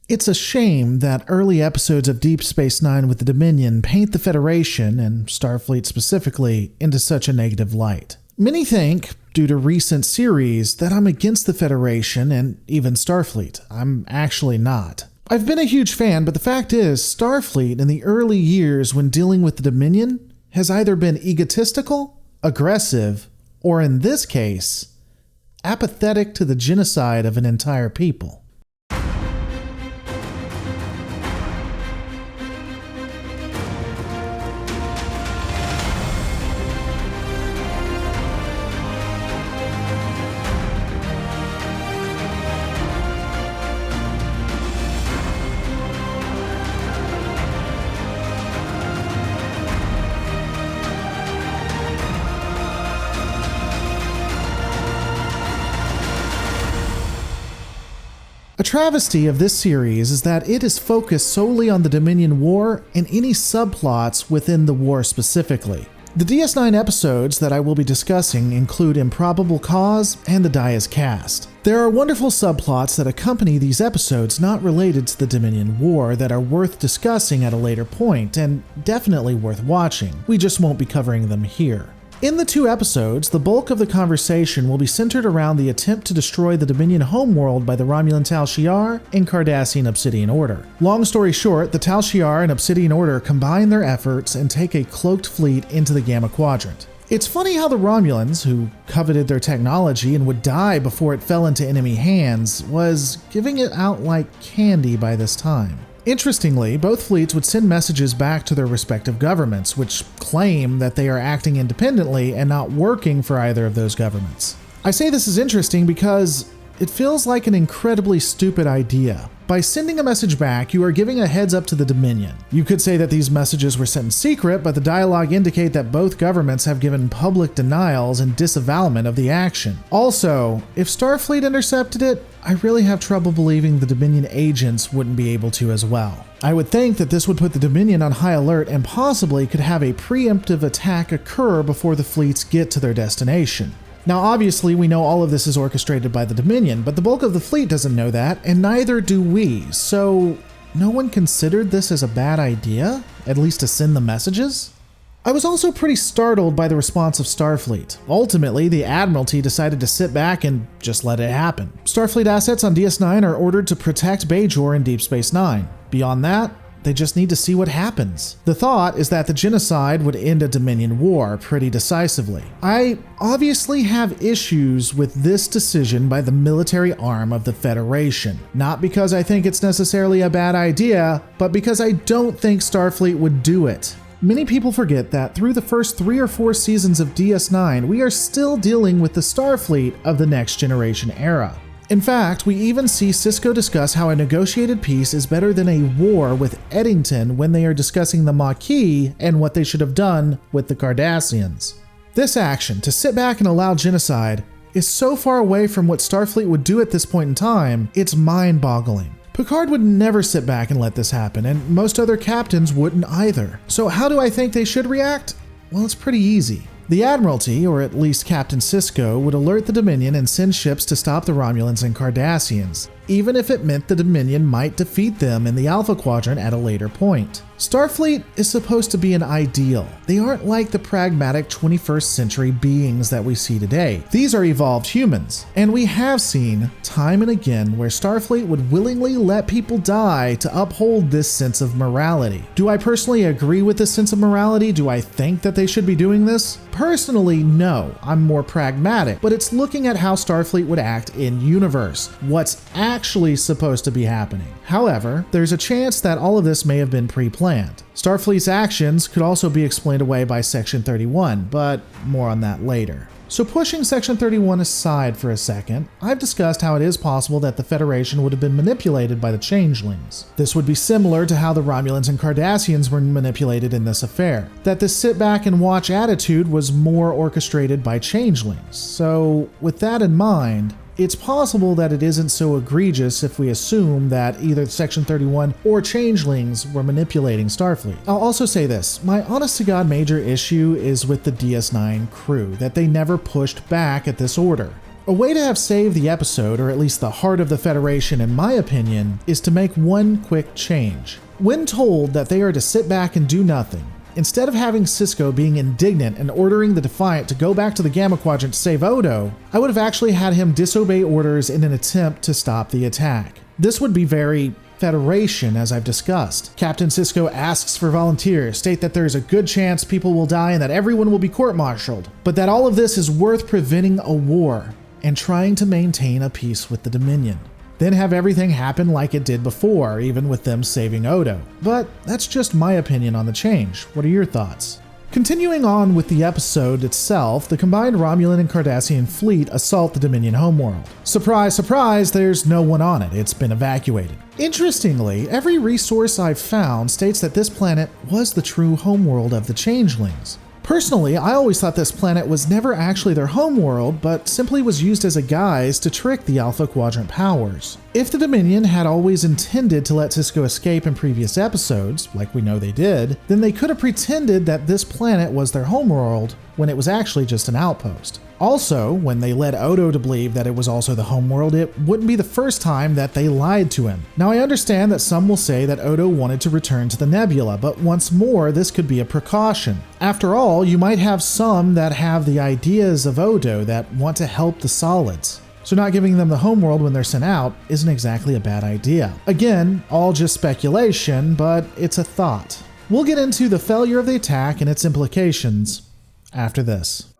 It's a shame that early episodes of Deep Space Nine with the Dominion paint the Federation, and Starfleet specifically, into such a negative light. Many think, due to recent series, that I'm against the Federation and even Starfleet. I'm actually not. I've been a huge fan, but the fact is, Starfleet in the early years when dealing with the Dominion has either been egotistical, aggressive, or in this case, apathetic to the genocide of an entire people. A travesty of this series is that it is focused solely on the Dominion War and any subplots within the war specifically. The DS9 episodes that I will be discussing include Improbable Cause and the Dias Cast. There are wonderful subplots that accompany these episodes not related to the Dominion War that are worth discussing at a later point and definitely worth watching. We just won't be covering them here. In the two episodes, the bulk of the conversation will be centered around the attempt to destroy the Dominion homeworld by the Romulan Tal Shiar and Cardassian Obsidian Order. Long story short, the Tal Shiar and Obsidian Order combine their efforts and take a cloaked fleet into the Gamma Quadrant. It's funny how the Romulans, who coveted their technology and would die before it fell into enemy hands, was giving it out like candy by this time. Interestingly, both fleets would send messages back to their respective governments, which claim that they are acting independently and not working for either of those governments. I say this is interesting because it feels like an incredibly stupid idea. By sending a message back, you are giving a heads up to the Dominion. You could say that these messages were sent in secret, but the dialogue indicate that both governments have given public denials and disavowalment of the action. Also, if Starfleet intercepted it, I really have trouble believing the Dominion agents wouldn't be able to as well. I would think that this would put the Dominion on high alert and possibly could have a preemptive attack occur before the fleets get to their destination. Now obviously we know all of this is orchestrated by the Dominion, but the bulk of the fleet doesn't know that, and neither do we, so no one considered this as a bad idea, at least to send the messages? I was also pretty startled by the response of Starfleet. Ultimately, the Admiralty decided to sit back and just let it happen. Starfleet assets on DS9 are ordered to protect Bajor in Deep Space Nine. Beyond that, they just need to see what happens. The thought is that the genocide would end a Dominion war pretty decisively. I obviously have issues with this decision by the military arm of the Federation. Not because I think it's necessarily a bad idea, but because I don't think Starfleet would do it. Many people forget that through the first 3 or 4 seasons of DS9, we are still dealing with the Starfleet of the Next Generation era. In fact, we even see Sisko discuss how a negotiated peace is better than a war with Eddington when they are discussing the Maquis and what they should have done with the Cardassians. This action, to sit back and allow genocide, is so far away from what Starfleet would do at this point in time, it's mind-boggling. Picard would never sit back and let this happen, and most other captains wouldn't either. So how do I think they should react? Well, it's pretty easy. The Admiralty, or at least Captain Sisko, would alert the Dominion and send ships to stop the Romulans and Cardassians, even if it meant the Dominion might defeat them in the Alpha Quadrant at a later point. Starfleet is supposed to be an ideal. They aren't like the pragmatic 21st century beings that we see today. These are evolved humans, and we have seen time and again where Starfleet would willingly let people die to uphold this sense of morality. Do I personally agree with this sense of morality? Do I think that they should be doing this? Personally, no. I'm more pragmatic, but it's looking at how Starfleet would act in universe, what's actually supposed to be happening. However, there's a chance that all of this may have been pre-planned. Starfleet's actions could also be explained away by Section 31, but more on that later. So pushing Section 31 aside for a second, I've discussed how it is possible that the Federation would have been manipulated by the Changelings. This would be similar to how the Romulans and Cardassians were manipulated in this affair, that this sit back and watch attitude was more orchestrated by Changelings. So with that in mind, it's possible that it isn't so egregious if we assume that either Section 31 or Changelings were manipulating Starfleet. I'll also say this, my honest-to-God major issue is with the DS9 crew, that they never pushed back at this order. A way to have saved the episode, or at least the heart of the Federation in my opinion, is to make one quick change. When told that they are to sit back and do nothing, instead of having Sisko being indignant and ordering the Defiant to go back to the Gamma Quadrant to save Odo, I would have actually had him disobey orders in an attempt to stop the attack. This would be very Federation, as I've discussed. Captain Sisko asks for volunteers, state that there's a good chance people will die and that everyone will be court-martialed, but that all of this is worth preventing a war and trying to maintain a peace with the Dominion. Then have everything happen like it did before, even with them saving Odo. But that's just my opinion on the change. What are your thoughts? Continuing on with the episode itself, the combined Romulan and Cardassian fleet assault the Dominion homeworld. Surprise, surprise, there's no one on it. It's been evacuated. Interestingly, every resource I've found states that this planet was the true homeworld of the Changelings. Personally, I always thought this planet was never actually their homeworld, but simply was used as a guise to trick the Alpha Quadrant powers. If the Dominion had always intended to let Sisko escape in previous episodes, like we know they did, then they could have pretended that this planet was their homeworld when it was actually just an outpost. Also, when they led Odo to believe that it was also the homeworld, it wouldn't be the first time that they lied to him. Now, I understand that some will say that Odo wanted to return to the nebula, but once more, this could be a precaution. After all, you might have some that have the ideas of Odo that want to help the solids. So not giving them the homeworld when they're sent out isn't exactly a bad idea. Again, all just speculation, but it's a thought. We'll get into the failure of the attack and its implications after this.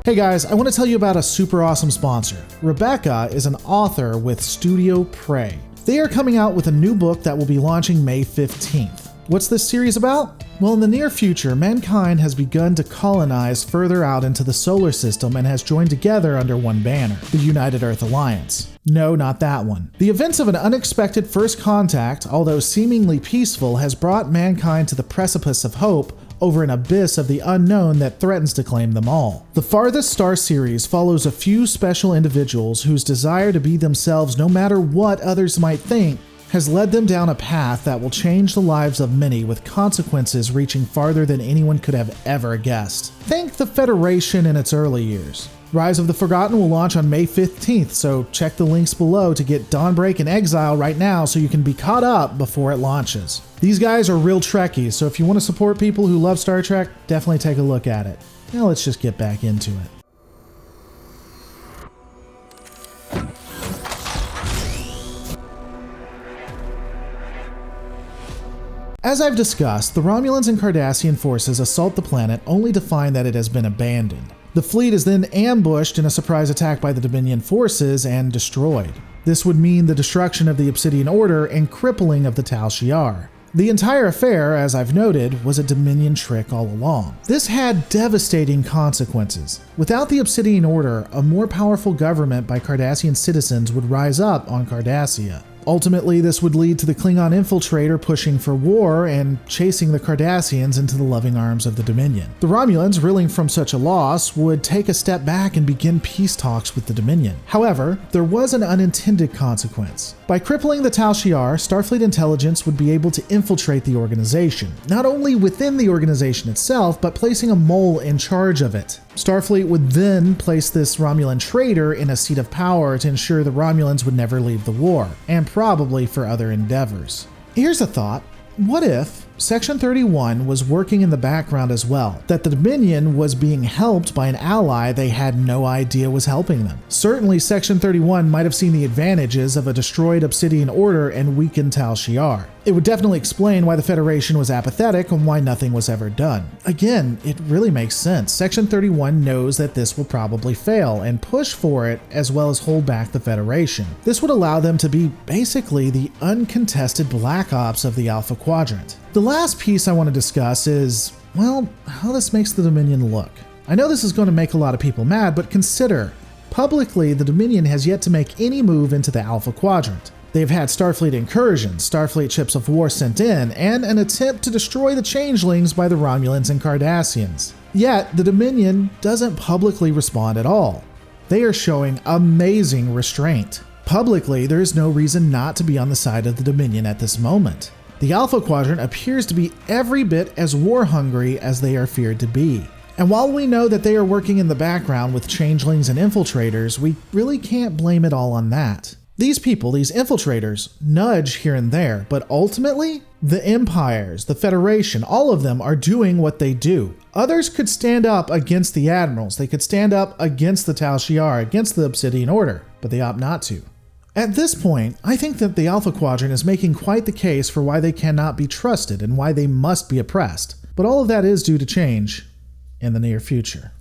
Hey guys, I want to tell you about a super awesome sponsor. Rebecca is an author with Studio Prey. They are coming out with a new book that will be launching May 15th. What's this series about? Well, in the near future, mankind has begun to colonize further out into the solar system and has joined together under one banner, the United Earth Alliance. No, not that one. The events of an unexpected first contact, although seemingly peaceful, has brought mankind to the precipice of hope over an abyss of the unknown that threatens to claim them all. The Farthest Star series follows a few special individuals whose desire to be themselves no matter what others might think has led them down a path that will change the lives of many, with consequences reaching farther than anyone could have ever guessed. Think the Federation in its early years. Rise of the Forgotten will launch on May 15th, so check the links below to get Dawnbreak and Exile right now so you can be caught up before it launches. These guys are real Trekkies, so if you want to support people who love Star Trek, definitely take a look at it. Now let's just get back into it. As I've discussed, the Romulans and Cardassian forces assault the planet only to find that it has been abandoned. The fleet is then ambushed in a surprise attack by the Dominion forces and destroyed. This would mean the destruction of the Obsidian Order and crippling of the Tal Shiar. The entire affair, as I've noted, was a Dominion trick all along. This had devastating consequences. Without the Obsidian Order, a more powerful government by Cardassian citizens would rise up on Cardassia. Ultimately, this would lead to the Klingon infiltrator pushing for war and chasing the Cardassians into the loving arms of the Dominion. The Romulans, reeling from such a loss, would take a step back and begin peace talks with the Dominion. However, there was an unintended consequence. By crippling the Tal Shiar, Starfleet intelligence would be able to infiltrate the organization, not only within the organization itself, but placing a mole in charge of it. Starfleet would then place this Romulan traitor in a seat of power to ensure the Romulans would never leave the war, and probably for other endeavors. Here's a thought. What if Section 31 was working in the background as well, that the Dominion was being helped by an ally they had no idea was helping them? Certainly Section 31 might have seen the advantages of a destroyed Obsidian Order and weakened Tal Shiar. It would definitely explain why the Federation was apathetic and why nothing was ever done. Again, it really makes sense. Section 31 knows that this will probably fail and push for it, as well as hold back the Federation. This would allow them to be basically the uncontested Black Ops of the Alpha Quadrant. The last piece I want to discuss is, well, how this makes the Dominion look. I know this is going to make a lot of people mad, but consider, publicly the Dominion has yet to make any move into the Alpha Quadrant. They've had Starfleet incursions, Starfleet ships of war sent in, and an attempt to destroy the Changelings by the Romulans and Cardassians. Yet, the Dominion doesn't publicly respond at all. They are showing amazing restraint. Publicly, there is no reason not to be on the side of the Dominion at this moment. The Alpha Quadrant appears to be every bit as war-hungry as they are feared to be. And while we know that they are working in the background with changelings and infiltrators, we really can't blame it all on that. These people, these infiltrators, nudge here and there, but ultimately, the empires, the Federation, all of them are doing what they do. Others could stand up against the admirals, they could stand up against the Tal Shiar, against the Obsidian Order, but they opt not to. At this point, I think that the Alpha Quadrant is making quite the case for why they cannot be trusted and why they must be oppressed. But all of that is due to change in the near future.